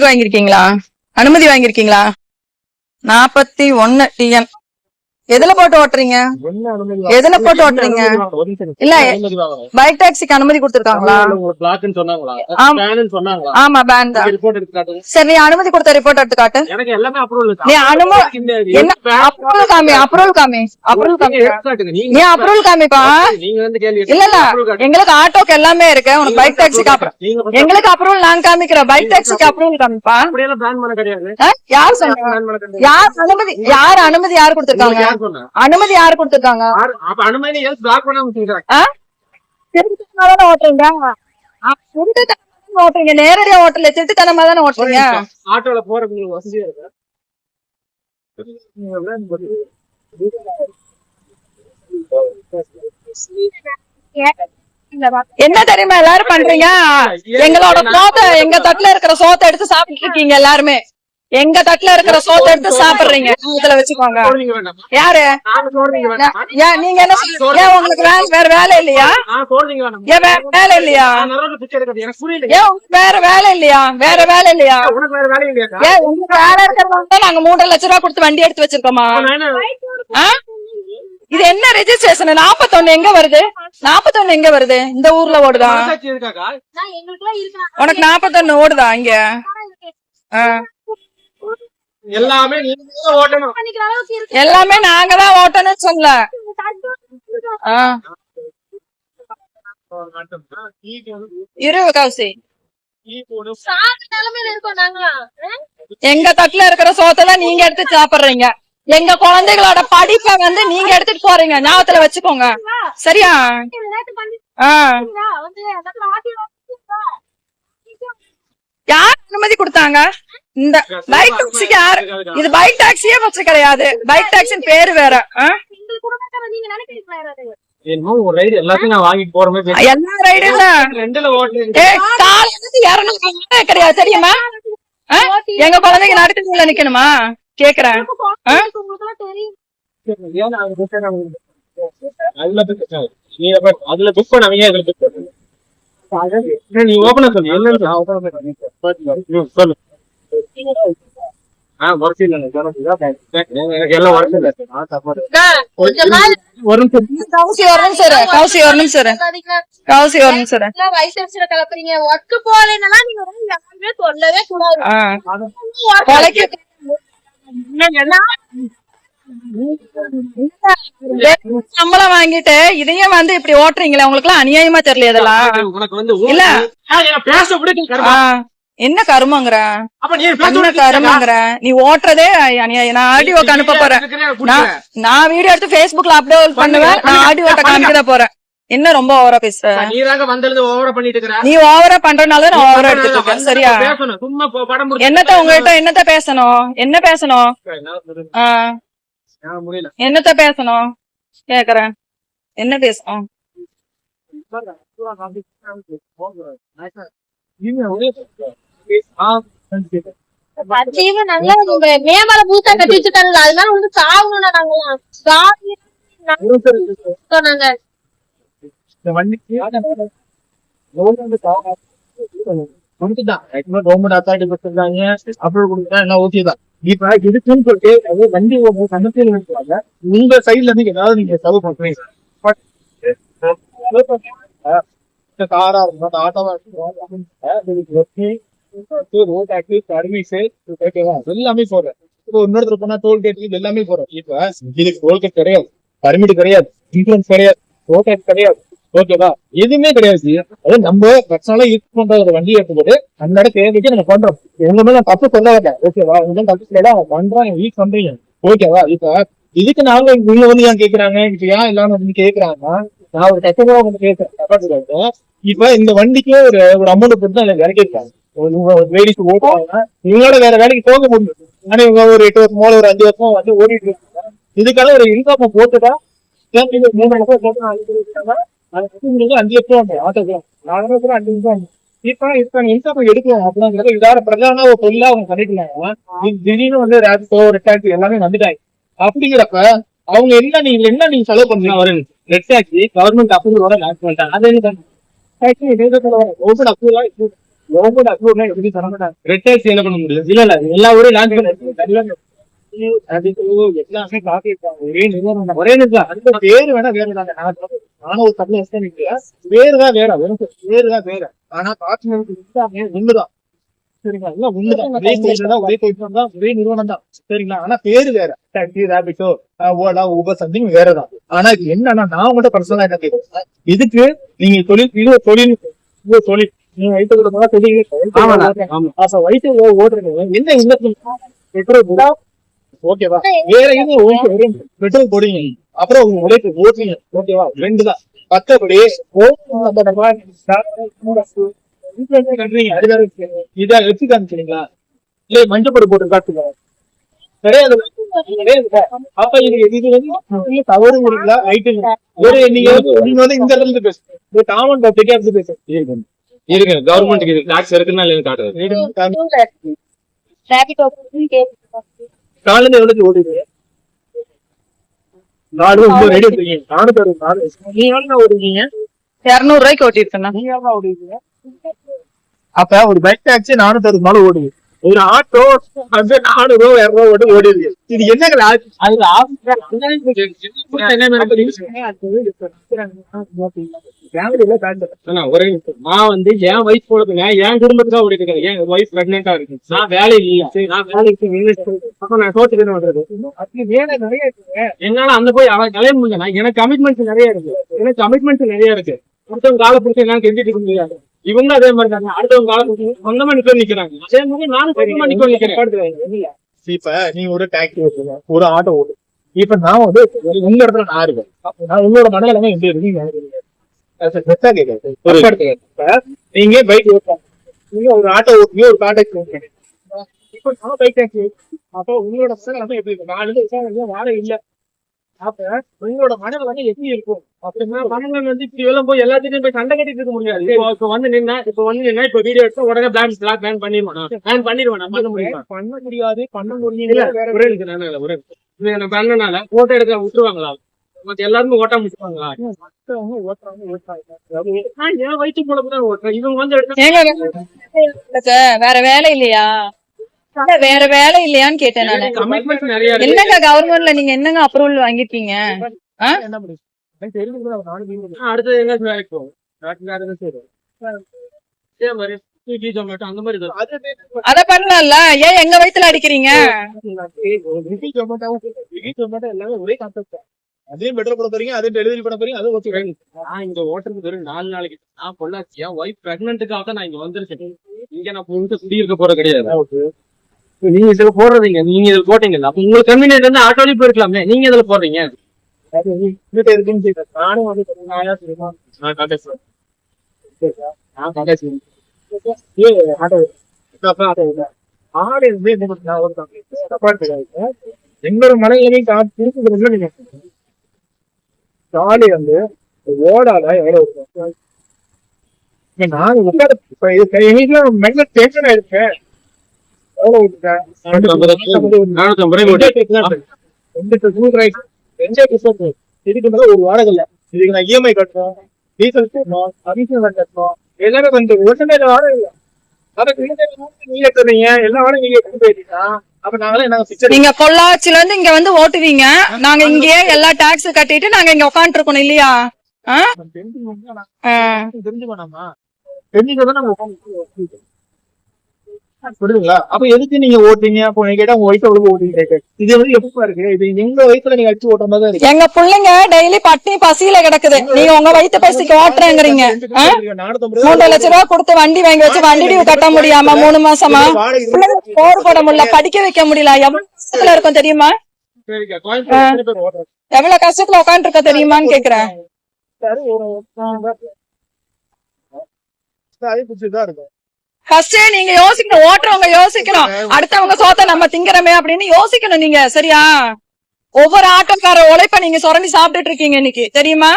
வாங்கிருக்கீங்களா? அனுமதி வாங்கிருக்கீங்களா? 41 TN. எதுல போட்டு ஓட்டுறீங்க? எதுல போட்டு ஓட்டுறீங்க? இல்ல பைக் டாக்ஸிக்கு அனுமதி கொடுத்திருக்காங்களா? ஆமா பேன் தான். சரி நீ அனுமதி கொடுத்த ரிப்போர்ட் எடுத்து காட்டு. நீ அனுமதி என்ன அப்ரூவல் காமி, அப்ரூவல் காமி, அப்ரூவல் காமி. நீ அப்ரூவல் காமிப்பா. இல்ல இல்ல எங்களுக்கு ஆட்டோக்கு எல்லாமே இருக்கு. உனக்கு பைக் டாக்ஸிக்கு அப்புறம் எங்களுக்கு அப்ரூவல் நான் காமிக்கிறேன். பைக் டாக்ஸிக்கு அப்ரூவல் காமிப்பா. யார் சொன்னாங்க? யார் அனுமதி? யார் அனுமதி? யார் கொடுத்திருக்காங்க? அனுமதி யாரு கொடுத்திருக்காங்க? ஓட்டுறீங்க நேரடியா ஓட்டல, திருட்டுத்தனமா தானே ஓட்டுறீங்க. ஆட்டோல போறதுக்கு வசதியா இருக்கு. என்ன தெரியுமா எல்லாரும் பண்றீங்க? எங்களோட சோத்தை, எங்க தட்டுல இருக்கிற சோத்தை எடுத்து சாப்பிட்டு இருக்கீங்க எல்லாருமே. எங்க தட்டுல இருக்கிற சோத்தை எடுத்து சாப்பிடுறீங்க. இதுல வச்சுக்கோங்க. யாரு நீங்க என்ன? ஏன் உங்களுக்கு வேற வேலை இல்லையா? ஏன் வேற வேலை இல்லையா? ஏன் வேற வேலை இல்லையா? வேற வேலை இல்லையா? ஏன் உங்களுக்கு வேலை இருக்கிறவங்க நாங்க 3.5 லட்சம் ரூபாய் கொடுத்து வண்டி எடுத்து வச்சிருக்கோமா? இது என்ன ரெஜிஸ்ட்ரேஷன்? 41 எங்க வருது? 41 எங்க வருது? இந்த ஊர்ல ஓடுதா? உனக்கு 41 ஓடுதா இங்க? எல்லாமே ஓட்டணும். எல்லாமே நாங்க தான் ஓட்டணும்னு சொல்லல. இரு கௌசி, எங்க தட்டுல இருக்கிற சோத்தை நீங்க எடுத்து சாப்பிடுறீங்க. எங்க குழந்தைகளோட படிப்பை நீங்க எடுத்துட்டு போறீங்க. ஞாபகத்துல வச்சுக்கோங்க சரியா? யார் அனுமதி கொடுத்தாங்க? இந்த பைக் டாக்ஸிக்கு யாரு? இது பைக் டாக்ஸியே வச்சு கிடையாது. பைக் டாக்ஸின்னு பேரு வேற. எல்லாத்தையும் நான் வாங்கிட்டு போறேன். எல்லா ரைடும் கிடையாது தெரியுமா? எங்க குழந்தைங்க நடுக்கல நிக்கணுமா? கேக்குறேன். அதுல புக் பண்ணாமீங்க. நீ ஓபனா சொல்லு. சொல்லு. சம்பளம் வாங்கிட்டு இதையும் இப்படி ஓட்டுறீங்களே, உங்களுக்கு எல்லாம் அநியாயமா தெரியல? இதெல்லாம் இல்ல என்ன கருமங்கிற? என்ன கருமங்கிற? நீ ஓட்டுறதே அநியாயம். நான் ஆடியோக்கு அனுப்ப போறேன். நான் வீடியோ எடுத்து Facebookல அப்லோட் பண்ணுவேன். நான் ஆடியோட்ட காமிக்கதான் போறேன். என்ன ரொம்ப ஓவரா பேசுற? நீ ஓவரா பண்றதுனால நான் ஓவரா எடுத்துட்டு இருக்கேன் சரியா? என்னத்த உங்ககிட்ட என்னத்த பேசணும்? என்ன பேசணும்? என்னத்த பேசணும் கேக்குறேன். என்ன பேசணும்? மேமல பூசா கட்டி வச்சுட்டாங்க. அதனால வந்து சாகணும்னா நாங்க கவர்மெண்ட் அத்தாரிட்டி கொடுத்துருக்காங்க. அப்ரூவல் கொடுத்தா என்ன ஓகே தான். இப்ப இதுக்குன்னு சொல்லிட்டு அது வண்டி கணக்கில் நிறுத்துவாங்க. உங்க சைட்ல இருந்து ஏதாவது நீங்க செலவு பண்றீங்க. காரா இருக்கும், ஆட்டோவா இருக்கும், ரோட் டாக்ஸ், சர்வீஸ் எல்லாமே போறேன். இப்போ இன்னொருத்தர் போனா டோல்கேட் எல்லாமே போறோம். இப்ப இதுக்கு டோல்கேட் கிடையாது, பர்மிட் கிடையாது, இன்சூரன்ஸ் கிடையாது, ரோட் டாக்ஸ் கிடையாது. ஓகேவா? எதுவுமே கிடையாது. அது நம்ம பர்சனலா யூஸ் பண்ற ஒரு வண்டி எடுத்துக்கிட்டு அன்னோட தேவைக்கு நம்ம பண்றோம். எங்க மேல தப்பு சொல்ல வரல. ஓகேவா? உங்க தப்பு சொல்லல, அவங்க பண்றோம், யூஸ் பண்றீங்க. ஓகேவா? இப்ப இதுக்கு நாங்க இவங்க ஏன் கேக்குறாங்க? இப்ப ஏன் இல்லாம கேக்குறாங்கன்னா, நான் ஒரு கஷ்டமா பேசுறேன். இப்ப இந்த வண்டிக்கு ஒரு அமௌண்ட் போட்டு தான் எனக்கு இறக்கிருக்காங்க. லேடிஸ் ஓட்டுவாங்க, இவங்களோட வேற வேலைக்கு போக முடியும். ஆனா இவங்க ஒரு 8 வருஷமோ ஒரு 5 வருஷம் ஓடிட்டு இருக்காங்க. இதுக்காக ஒரு இன்கம் போட்டுதான் 3 லட்சம் போட்டு 5 லட்சம் ஆட்டோக்கு 4 லட்சம் 5 லட்சம். இப்ப இன்கம் எடுக்கலாம் அப்படிங்கிறது இதார பிரதான ஒரு தொழிலா அவங்க பண்ணிட்டுருக்காங்க. திடீர்னு ஒரு டாக்ஸி எல்லாமே வந்துட்டாங்க. அப்படிங்கிறப்ப அவங்க நீங்க செலவு பண்ணீங்க? ஒரு ரெட் டாக்ஸி கவர்மெண்ட் அப்ரூவலோட லான்ச் பண்ணிட்டாங்க. அது ஓபன் அப்ரூவலா கவர்மெண்ட் அப்ரூவ்னா எப்படி தர மாட்டாங்க. ரெட் டேக்ஸ் என்ன பண்ண முடியும்? இல்ல எல்லா ஊரையும் லான்ச் பண்ணி எல்லாமே காப்பி ஒரே நிமிஷம் அந்த பேரு வேணா வேறுதாங்க. நானும் ஒரு தமிழ் பேருதான் வேற பேருதான் வேற. ஆனா காப்பி ஒண்ணுதான். சரிங்களா? எல்லாம் ஒண்ணுதான். ஒரே நிறுவனம் தான். சரிங்களா? ஆனா பேரு வேற. Taxi, Rapido, Ola, Uber something வேறதான். ஆனா இது என்னன்னா நான் உங்கள்கிட்ட பர்சனலா என்ன கேட்கிறேன், இதுக்கு நீங்க தொழில் நீங்க வயிற்று வயிற்று ஓடுறீங்க என்ன இன்வெஸ்ட்மெண்ட் பெட்ரோல் போடா ஓகேவா? வேற எதுவும் பெட்ரோல் போடுங்க, அப்புறம் உங்க உழைப்பு ஓட்டுறீங்க ஓகேவா? ரெண்டு தான். மத்தபடி இதை வச்சு காமிக்கிறீங்களா? இல்ல மஞ்சப்பொடி போட்டு காட்டுங்க கிடையாது. அப்ப இது வந்து தவறு முறைங்களா? ரைட்டுங்க. நீங்க வந்து இந்த இடத்துல இருந்து பேசுங்க, காமன் பப்ளிக்கா இருந்து பேசுங்க. இருக்கு கவர்மெண்ட்டுக்கு டாக்ஸ் இருக்குன்னா இல்லைன்னு காட்டுறது. காலையில எவ்வளவு ஓடுது? 4 ரெடி இருக்கீங்க. 4 நீங்க எவ்வளவு ஓடுவீங்க? 200 ரூபாய்க்கு ஓட்டிருக்கேன். நீங்க எவ்வளவு ஓடுவீங்க? அப்ப ஒரு பைக் டாக்ஸி 460 ஓடுது. ஒரு ஆட்டோ 400 200 ஓடுது. இது என்னங்க? நான் வந்து என் வைஃப் போடுறதுங்க என் குடும்பத்துக்காக ஓடிட்டு இருக்கேன். என் வைஃப் பிரெக்னெண்டா இருக்கு, நான் வேலை இல்ல, நான் வேலைக்கு நான் வேலை நிறைய இருக்குங்க. என்னால அந்த போய் கல்யாணம் முடியல. எனக்கு கமிட்மெண்ட்ஸ் நிறைய இருக்கு. அடுத்தவங்க கால பிடிச்சி என்னால கெஞ்சிட்டு இருக்க முடியாது. இவங்க அதே மாதிரி தாங்க, அடுத்தவங்க கால பிடிச்சி சொந்தமா நிக்க நிக்கிறாங்க. அதே மாதிரி நானும் சொந்தமா நிக்க நிக்கிறேன். இப்ப நீங்க ஒரு டாக்ஸி ஓட்டுங்க, ஒரு ஆட்டோ ஓட்டு. இப்ப நான் வந்து உங்க இடத்துல நான் இருக்கேன். நான் உங்களோட மனநிலைமை எப்படி இருக்கு? நீங்க பைக் ஓட்டுறாங்க, நீங்க ஒரு ஆட்டோ ஓட்டுங்க, ஒரு கார் டாக்ஸி ஓட்டுங்க. இப்ப நான் பைக் டாக்ஸி அப்போ உங்களோட மனநிலைமை எப்படி இருக்கும்? 4 வருஷம் வாடகை இல்ல, அப்ப உங்களோட மனநிலைமை எப்படி இருக்கும்? அப்படின்னா பணங்கள் வந்து இப்படி எல்லாம் போய் எல்லாத்தையும் போய் சண்டை கட்டிட்டு இருக்க முடியாது. இப்ப வந்து நின்னா இப்ப வீடியோ எடுத்து உடனே பிளான் பண்ணிடுவேன். பண்ண முடியாது, பண்ண முடியல. ஒரே பண்ணனால போட்டோ எடுக்க விட்டுருவாங்களா? மத்த எல்லாருமே ஓட்ட முடிச்சுவாங்களா? ஏன் வயிற்று போலதான் ஓட்டுறேன். இவங்க வந்து வேற வேலை இல்லையா? வேற வேலை இல்லையான்னு கேட்டேன் நானு. கமிட்மெண்ட் நிறைய இருக்கு. என்னங்க கவர்மெண்ட்ல நீங்க என்னங்க அப்ரூவல் வாங்கிருக்கீங்க? அடுத்தது எங்க வேலைக்கு போகும்? ஸ்விக்கி, ஜொமேட்டோ அந்த மாதிரி அத பண்ணலாம்ல, ஏன் எங்க வயித்துல அடிக்கிறீங்க? எல்லாமே ஒரே கான்செப்ட். அதையும் பெட்ரோல் போட போறீங்க, அதையும் டெலிவரி பண்ண போறீங்க, அதை ஓகே. நான் இங்க ஓட்டுறது வெறும் 4 நாளைக்கு. நான் பொள்ளாச்சி என் ஒய்ஃப் பிரெக்னென்ட்டுக்காக தான் நான் இங்க வந்துருக்கேன். இங்க நான் குடியிருக்க போற கிடையாது. நீங்க இதுல போடுறீங்க, நீங்க இதுல போட்டீங்கல்ல, அப்ப உங்களுக்கு கன்வீனியன்ட் வந்து ஆட்டோலயும் போயிருக்கலாமே, நீங்க இதுல போடுறீங்க. நானும் வந்து எங்களோட மலையிலுமே நீங்க சாலை வந்து ஓடால எவ்வளவு நாங்க உட்காந்து இப்ப எங்க வீட்டுல மெயின்ல டென்ஷன் ஆயிடுச்சு. இதுக்கு ஒரு வாடகை இல்ல, இதுக்கு நான் இஎம்ஐ கட்டணும், டீசல் கட்டணும், அடிஷனல் கட்டணும், எல்லாமே கொஞ்சம் ஒருமே வாடகை இல்ல. நீங்க தர்றீங்க, எல்லா வாடகை நீங்க எடுத்து போயிட்டீங்கன்னா அப்ப நாங்களே நீங்க பொள்ளாச்சில இருந்து இங்க வந்து ஓட்டுவீங்க, நாங்க இங்கேயே எல்லா டாக்ஸ் கட்டிட்டு நாங்க இங்க உட்காந்து இருக்கணும் இல்லையா? தெரிஞ்சுக்கணுமா? தெரிஞ்சுக்கதான் நம்ம புரியுதுங்களா? அப்ப எதுக்கு நீங்க ஓட்டுறீங்க? அப்போ நீங்க கேட்டா உங்க வயசு எவ்வளவு ஓட்டுறீங்க? இது வந்து எப்ப இருக்கு? இது எங்க வயசுல நீங்க அடிச்சு ஓட்டுற மாதிரி இருக்கு. எங்க பிள்ளைங்க டெய்லி பட்டி பசியில கிடக்குது, நீங்க உங்க வயிற்று பசிக்கு ஓட்டுறேங்கிறீங்க. 3 லட்சம் ரூபாய் கொடுத்து வண்டி வாங்கி வச்சு வண்டி டியூ கட்ட முடியாம 3 மாசமா போர் போட முடியல, படிக்க வைக்க முடியல. எவ்வளவு கஷ்டத்துல இருக்கும் தெரியுமா? எவ்வளவு கஷ்டத்துல உட்காந்து இருக்க தெரியுமான்னு கேக்குறேன். ஃபர்ஸ்ட் நீங்க யோசிக்கணும், ஓட்டுறவங்க யோசிக்கணும், அடுத்தவங்க சோத்த நம்ம திங்கிறமே அப்படின்னு யோசிக்கணும் நீங்க. சரியா? ஒவ்வொரு ஆட்டோக்கார உழைப்ப நீங்க சுரண்டி சாப்பிட்டுட்டு இருக்கீங்க இன்னைக்கு, தெரியுமா?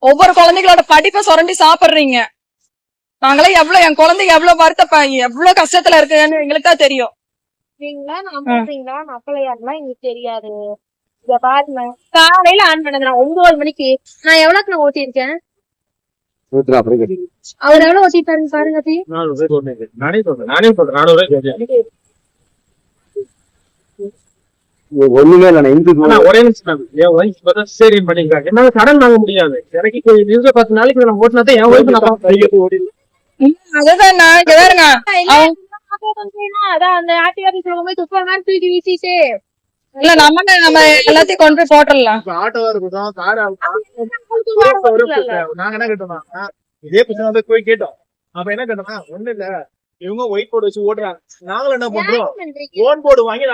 ஒவ்வொரு குழந்தைகளோட படிப்பை சுரண்டி சாப்பிடுறீங்க. நாங்களே எவ்வளவு, என் குழந்தைங்க எவ்வளவு வருத்தப்பா, எவ்வளவு கஷ்டத்துல இருக்குன்னு எங்களுக்கு தான் தெரியும். மக்களை யாருலாம் எங்களுக்கு தெரியாது. இத பாருங்க, காலையில ஆன் பண்ணது நான் 9 மணிக்கு. நான் எவ்வளவுக்கு நான் ஓட்டியிருக்கேன்? அவர் எவ்வளவு ஓட்டிட்டாரு பாருங்க டி. 400 ரூபாய் சொன்னேன். நானே சொல்றேன் 400 ரூபாய் கேட்டேன். ஒண்ணுமே இல்ல ஆனா ஒரே நிமிஷம் என் ஒய்ஃப் பார்த்தா சரி பண்ணிக்கிறாங்க. என்னால கடன் வாங்க முடியாது. எனக்கு இப்போ இருக்க 10 நாளைக்கு நான் ஓட்டினாதான் என் ஒய்ஃப் நான் கையெழுத்து ஓடி அதுதான் நான் இங்க பாருங்க. அதான் அந்த ஆர்டிஆர் சொல்லும்போது துப்புற மாதிரி தூக்கி வீசிட்டு இல்ல நம்ம எல்லாத்தையும் கொண்டு போய் போட்டுடலாம். ஆட்டோவா இருக்கட்டும் காரா நாங்க என்ன கேட்டோம்னா இதே பிரச்சனை வந்து போய் கேட்டோம். அப்ப என்ன கேட்டோம்னா ஒண்ணு இல்ல இவங்க ஒயிட் போர்டு வச்சு ஓட்டுறாங்க. நாங்களும் என்ன பண்றோம் ஓன் போர்டு வாங்கி